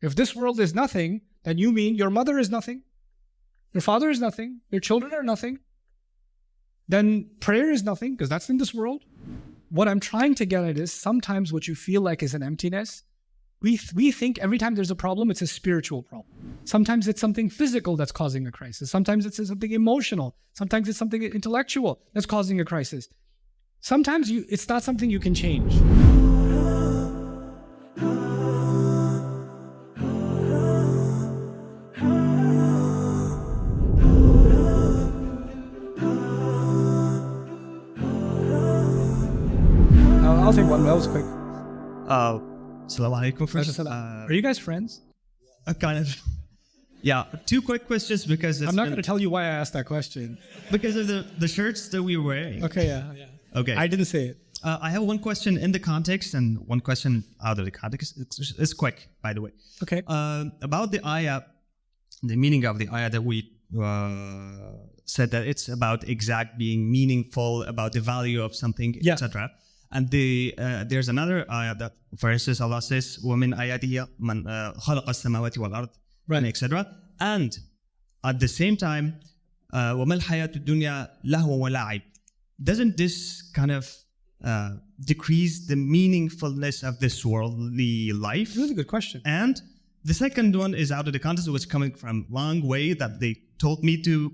If this world is nothing, then you mean your mother is nothing, your father is nothing, your children are nothing. Then prayer is nothing because that's in this world. What I'm trying to get at is sometimes what you feel like is an emptiness. We think every time there's a problem, it's a spiritual problem. Sometimes it's something physical that's causing a crisis. Sometimes it's something emotional. Sometimes it's something intellectual that's causing a crisis. Sometimes it's not something you can change. I'll take one. That was quick. Assalamu alaikum first. Are you guys friends? Kind of. Yeah, 2 quick questions because I'm not going to tell you why I asked that question. Because of the shirts that we were wearing. Okay, yeah. Okay. I didn't say it. I have one question in the context and one question out of the context. It's quick, by the way. Okay. About the ayah, the meaning of the ayah that we said that it's about exact being meaningful, about the value of something, etc. And there's another ayah that, for instance, Allah says, وَمِنْ آيَاتِهِ مَنْ خَلَقَ السَّمَاوَاتِ وَالْأَرْضِ, etc. And at the same time, وَمَا الْحَيَاةُ الدُّنْيَا لَهْوٌ وَلَعِبٌ. Doesn't this kind of decrease the meaningfulness of this worldly life? Really good question. And the second one is out of the context, which is coming from long way that they told me to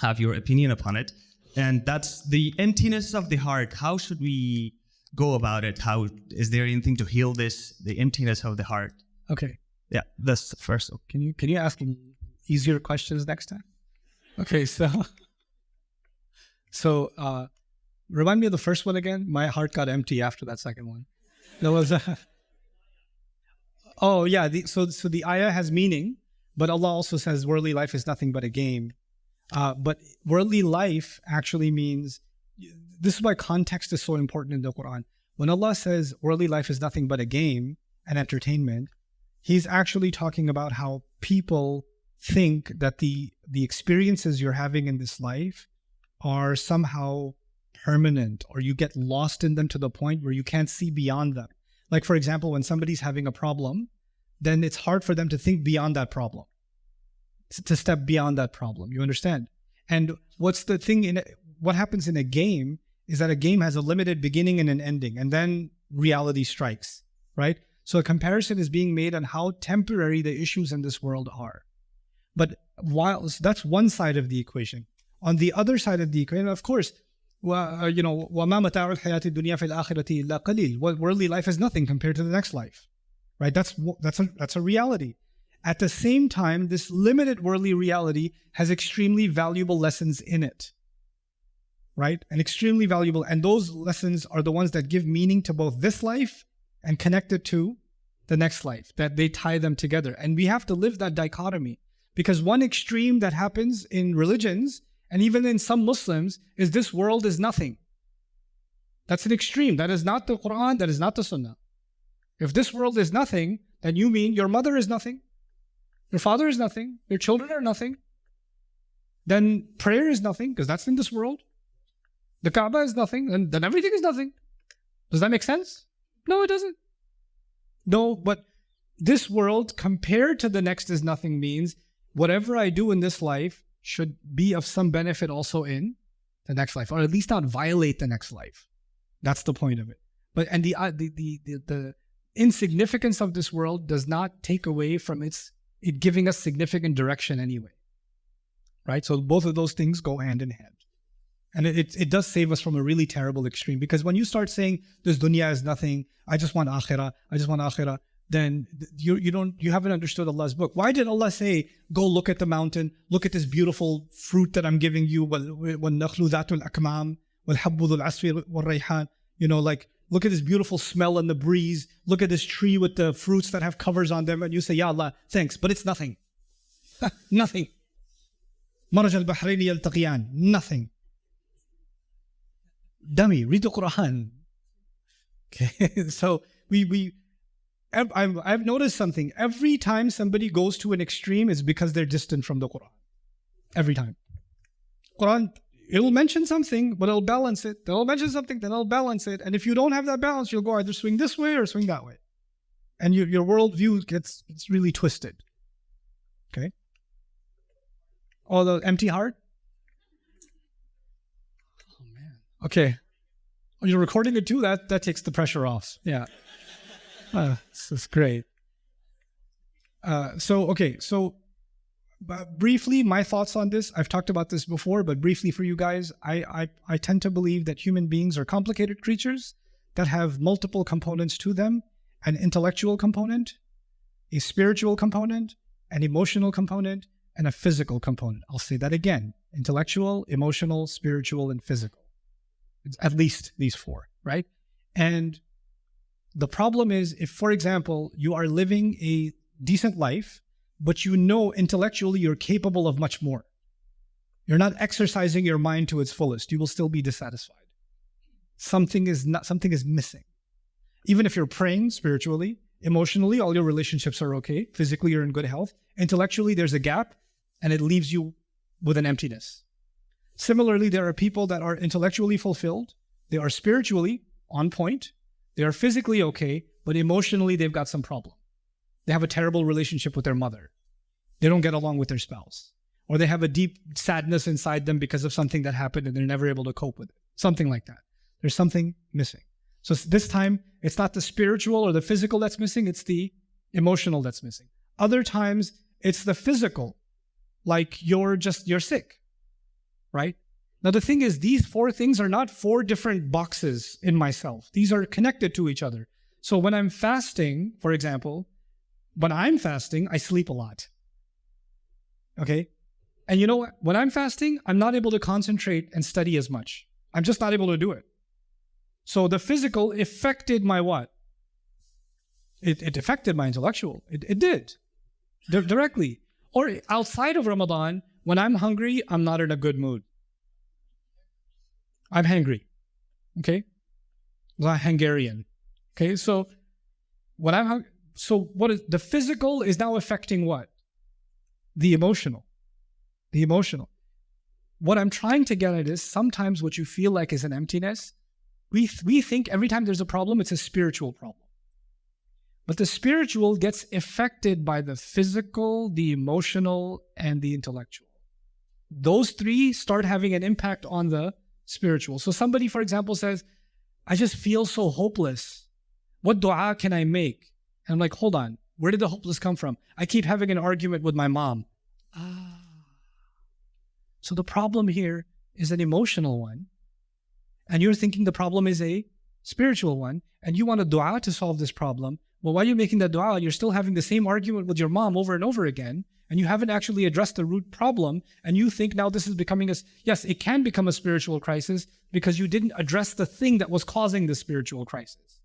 have your opinion upon it. And that's the emptiness of the heart. How should we go about it? How is there anything to heal this, the emptiness of the heart? Okay. Yeah, that's the first. Can you ask easier questions next time? Okay, so remind me of the first one again. My heart got empty after that second one. There was oh yeah. So the ayah has meaning, but Allah also says worldly life is nothing but a game. But worldly life actually means, this is why context is so important in the Quran. When Allah says worldly life is nothing but a game and entertainment, He's actually talking about how people think that the experiences you're having in this life are somehow permanent, or you get lost in them to the point where you can't see beyond them. Like, for example, when somebody's having a problem, then it's hard for them to think beyond that problem, to step beyond that problem. You understand? And what's the thing what happens in a game is that a game has a limited beginning and an ending, and then reality strikes, right? So a comparison is being made on how temporary the issues in this world are. But so that's one side of the equation. On the other side of the equation, of course, وَمَا مَتَاعُ الْحَيَاةِ الدُّنْيَا فِي الْآخِرَةِ إِلَّا قَلِيلٌ. Worldly life is nothing compared to the next life, right? That's a reality. At the same time, this limited worldly reality has extremely valuable lessons in it, right? And extremely valuable. And those lessons are the ones that give meaning to both this life and connect it to the next life, that they tie them together. And we have to live that dichotomy, because one extreme that happens in religions and even in some Muslims is this world is nothing. That's an extreme. That is not the Quran. That is not the Sunnah. If this world is nothing, then you mean your mother is nothing, your father is nothing, your children are nothing. Then prayer is nothing because that's in this world. The Kaaba is nothing, and then everything is nothing. Does that make sense? No, it doesn't. No, but this world compared to the next is nothing means whatever I do in this life should be of some benefit also in the next life, or at least not violate the next life. That's the point of it. But and the insignificance of this world does not take away from it giving us significant direction anyway, right? So both of those things go hand in hand. And it does save us from a really terrible extreme, because when you start saying this dunya is nothing, I just want akhirah, then you haven't understood Allah's book. Why did Allah say, go look at the mountain, look at this beautiful fruit that I'm giving you, وَالنَّخْلُ ذَاتُ الْأَكْمَامِ وَالْحَبُّ ذُو الْعَصْفِ وَالرَّيْحَانِ, like look at this beautiful smell in the breeze, look at this tree with the fruits that have covers on them, and you say, Ya Allah, thanks, but it's nothing. Nothing. مَرَجَ الْبَحْرَيْنِ يَلْتَقِيَانِ, nothing. Dummy, read the Quran. Okay, so I've noticed something. Every time somebody goes to an extreme, it's because they're distant from the Quran. Every time. Quran, it'll mention something, but it'll balance it. They'll mention something, then it'll balance it. And if you don't have that balance, you'll go either swing this way or swing that way. and your worldview gets really twisted. Okay. Oh, the empty heart. Oh man. Okay. Oh, you're recording it too. That takes the pressure off. Yeah. This is great. So briefly, my thoughts on this. I've talked about this before, but briefly for you guys, I tend to believe that human beings are complicated creatures that have multiple components to them: an intellectual component, a spiritual component, an emotional component, and a physical component. I'll say that again: intellectual, emotional, spiritual, and physical. It's at least these four, right? And the problem is, if, for example, you are living a decent life, but you know intellectually you're capable of much more, you're not exercising your mind to its fullest, you will still be dissatisfied. Something is missing. Even if you're praying spiritually, emotionally, all your relationships are okay, physically you're in good health, intellectually there's a gap, and it leaves you with an emptiness. Similarly, there are people that are intellectually fulfilled, they are spiritually on point, they are physically okay, but emotionally they've got some problem. They have a terrible relationship with their mother. They don't get along with their spouse. Or they have a deep sadness inside them because of something that happened and they're never able to cope with it. Something like that. There's something missing. So this time, it's not the spiritual or the physical that's missing, it's the emotional that's missing. Other times, it's the physical. Like you're sick, right? Now the thing is, these four things are not four different boxes in myself. These are connected to each other. So when I'm fasting, for example, I sleep a lot. Okay? And you know what? When I'm fasting, I'm not able to concentrate and study as much. I'm just not able to do it. So the physical affected my what? It affected my intellectual. It did. Directly. Or outside of Ramadan, when I'm hungry, I'm not in a good mood. I'm hangry. Okay? I'm Hungarian. Okay? So when I'm hungry, so what is the physical is now affecting what? The emotional. The emotional. What I'm trying to get at is sometimes what you feel like is an emptiness, we think every time there's a problem, it's a spiritual problem. But the spiritual gets affected by the physical, the emotional, and the intellectual. Those three start having an impact on the spiritual. So somebody, for example, says, I just feel so hopeless. What dua can I make? And I'm like, hold on, where did the hopeless come from? I keep having an argument with my mom. So the problem here is an emotional one. And you're thinking the problem is a spiritual one. And you want a dua to solve this problem. Well, while you're making the dua, you're still having the same argument with your mom over and over again. And you haven't actually addressed the root problem. And you think now this is becoming yes, it can become a spiritual crisis because you didn't address the thing that was causing the spiritual crisis.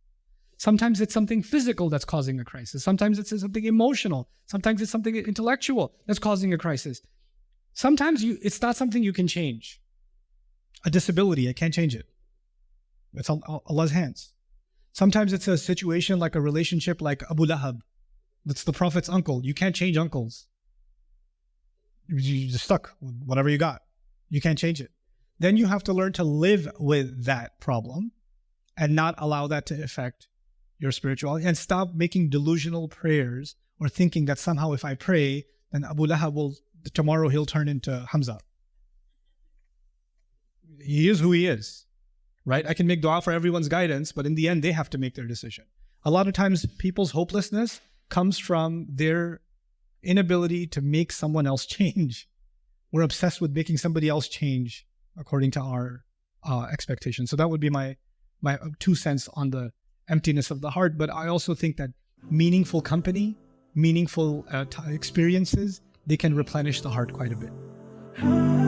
Sometimes it's something physical that's causing a crisis. Sometimes it's something emotional. Sometimes it's something intellectual that's causing a crisis. Sometimes it's not something you can change. A disability, I can't change it. It's Allah's hands. Sometimes it's a situation like a relationship like Abu Lahab. That's the Prophet's uncle. You can't change uncles. You're just stuck with whatever you got. You can't change it. Then you have to learn to live with that problem and not allow that to affect your spirituality, and stop making delusional prayers or thinking that somehow if I pray, then Abu Lahab tomorrow he'll turn into Hamza. He is who he is, right? I can make dua for everyone's guidance, but in the end, they have to make their decision. A lot of times people's hopelessness comes from their inability to make someone else change. We're obsessed with making somebody else change according to our expectations. So that would be my 2 cents on the emptiness of the heart. But I also think that meaningful company, meaningful experiences, they can replenish the heart quite a bit.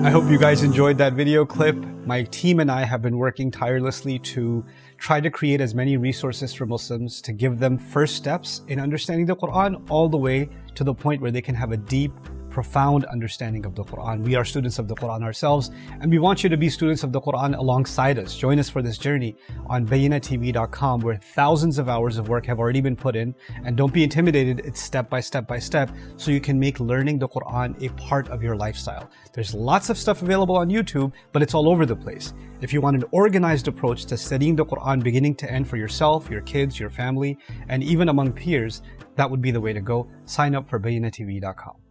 I hope you guys enjoyed that video clip. My team and I have been working tirelessly to try to create as many resources for Muslims to give them first steps in understanding the Quran all the way to the point where they can have a deep, profound understanding of the Quran. We are students of the Quran ourselves, and we want you to be students of the Quran alongside us. Join us for this journey on bayinatv.com, where thousands of hours of work have already been put in. And don't be intimidated, it's step by step by step, so you can make learning the Quran a part of your lifestyle. There's lots of stuff available on YouTube, but it's all over the place. If you want an organized approach to studying the Quran beginning to end for yourself, your kids, your family, and even among peers, that would be the way to go. Sign up for bayinatv.com.